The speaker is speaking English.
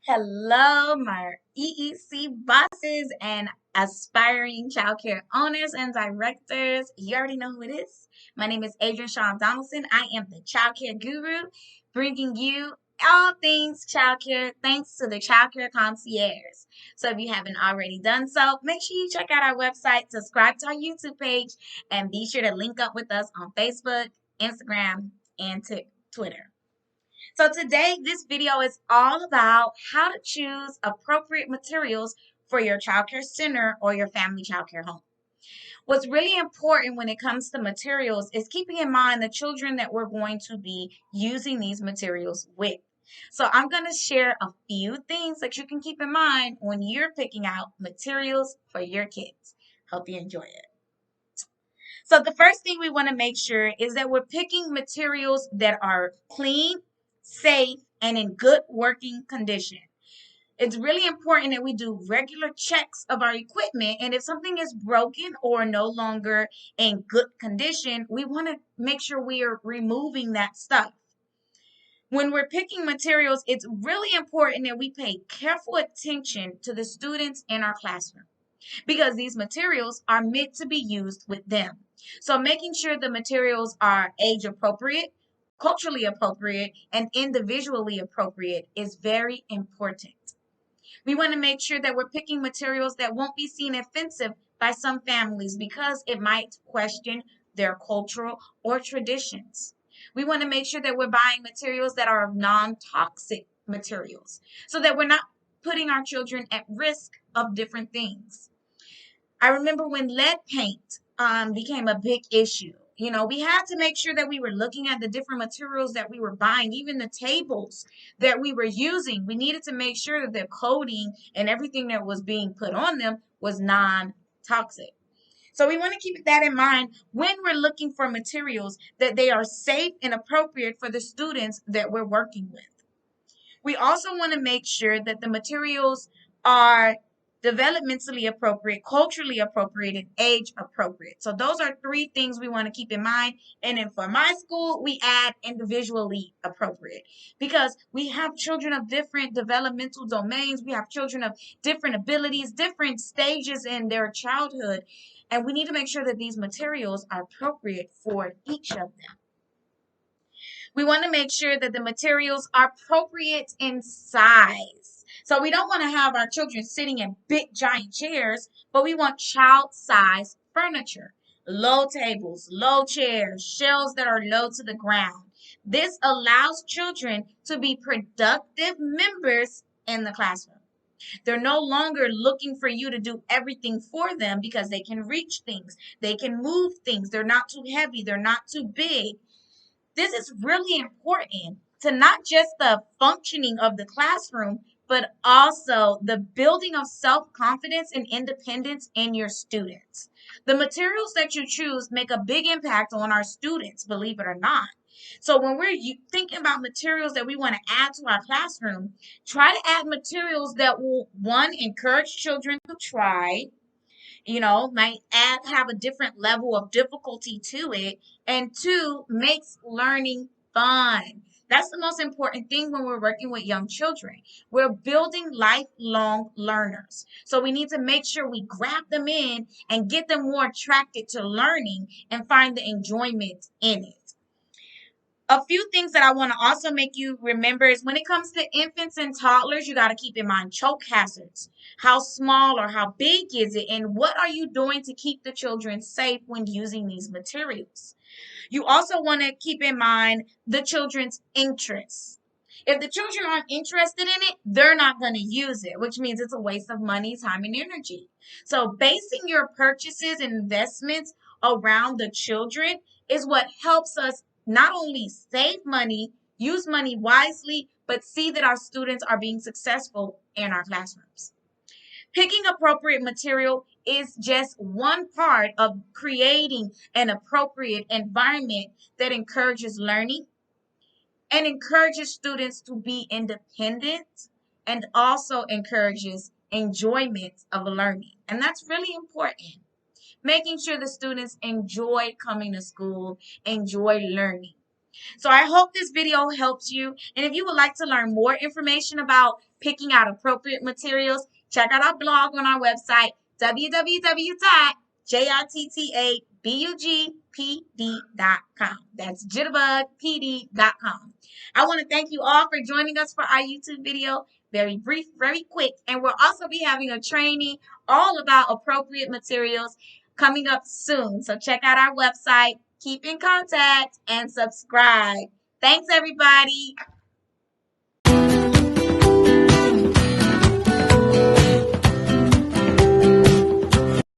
Hello, my EEC bosses and aspiring childcare owners and directors. You already know who it is. My name is Adrian Shawn Donaldson. I am the childcare guru, bringing you all things childcare thanks to the childcare concierge. So if you haven't already done so, make sure you check out our website, subscribe to our YouTube page, and be sure to link up with us on Facebook, Instagram, and Twitter. So today, this video is all about how to choose appropriate materials for your childcare center or your family childcare home. What's really important when it comes to materials is keeping in mind the children that we're going to be using these materials with. So I'm going to share a few things that you can keep in mind when you're picking out materials for your kids. Hope you enjoy it. So the first thing we want to make sure is that we're picking materials that are clean, safe, and in good working condition. It's really important that we do regular checks of our equipment, and if something is broken or no longer in good condition, we want to make sure we are removing that stuff. When we're picking materials, it's really important that we pay careful attention to the students in our classroom because these materials are meant to be used with them. So making sure the materials are age appropriate, culturally appropriate, and individually appropriate is very important. We want to make sure that we're picking materials that won't be seen offensive by some families because it might question their cultural or traditions. We want to make sure that we're buying materials that are non-toxic materials so that we're not putting our children at risk of different things. I remember when lead paint became a big issue. We had to make sure that we were looking at the different materials that we were buying, even the tables that we were using. We needed to make sure that the coating and everything that was being put on them was non-toxic. So we want to keep that in mind when we're looking for materials that they are safe and appropriate for the students that we're working with. We also want to make sure that the materials are developmentally appropriate, culturally appropriate, and age appropriate. So those are three things we want to keep in mind. And then for my school, we add individually appropriate because we have children of different developmental domains. We have children of different abilities, different stages in their childhood. And we need to make sure that these materials are appropriate for each of them. We want to make sure that the materials are appropriate in size. So we don't want to have our children sitting in big giant chairs, but we want child-sized furniture. Low tables, low chairs, shelves that are low to the ground. This allows children to be productive members in the classroom. They're no longer looking for you to do everything for them because they can reach things. They can move things. They're not too heavy. They're not too big. This is really important to not just the functioning of the classroom, but also the building of self-confidence and independence in your students. The materials that you choose make a big impact on our students, believe it or not. So when we're thinking about materials that we want to add to our classroom, try to add materials that will, one, encourage children to try, might have a different level of difficulty to it, and two, makes learning fun. That's the most important thing when we're working with young children. We're building lifelong learners. So we need to make sure we grab them in and get them more attracted to learning and find the enjoyment in it. A few things that I want to also make you remember is when it comes to infants and toddlers, you got to keep in mind choke hazards. How small or how big is it? And what are you doing to keep the children safe when using these materials? You also want to keep in mind the children's interests. If the children aren't interested in it, they're not going to use it, which means it's a waste of money, time, and energy. So basing your purchases and investments around the children is what helps us not only save money, use money wisely, but see that our students are being successful in our classrooms. Picking appropriate material is just one part of creating an appropriate environment that encourages learning and encourages students to be independent and also encourages enjoyment of learning. And that's really important. Making sure the students enjoy coming to school, enjoy learning. So I hope this video helps you. And if you would like to learn more information about picking out appropriate materials, check out our blog on our website, www.jittabugpd.com. That's jittabugpd.com. I want to thank you all for joining us for our YouTube video. Very brief, very quick. And we'll also be having a training all about appropriate materials coming up soon. So check out our website, keep in contact, and subscribe. Thanks, everybody.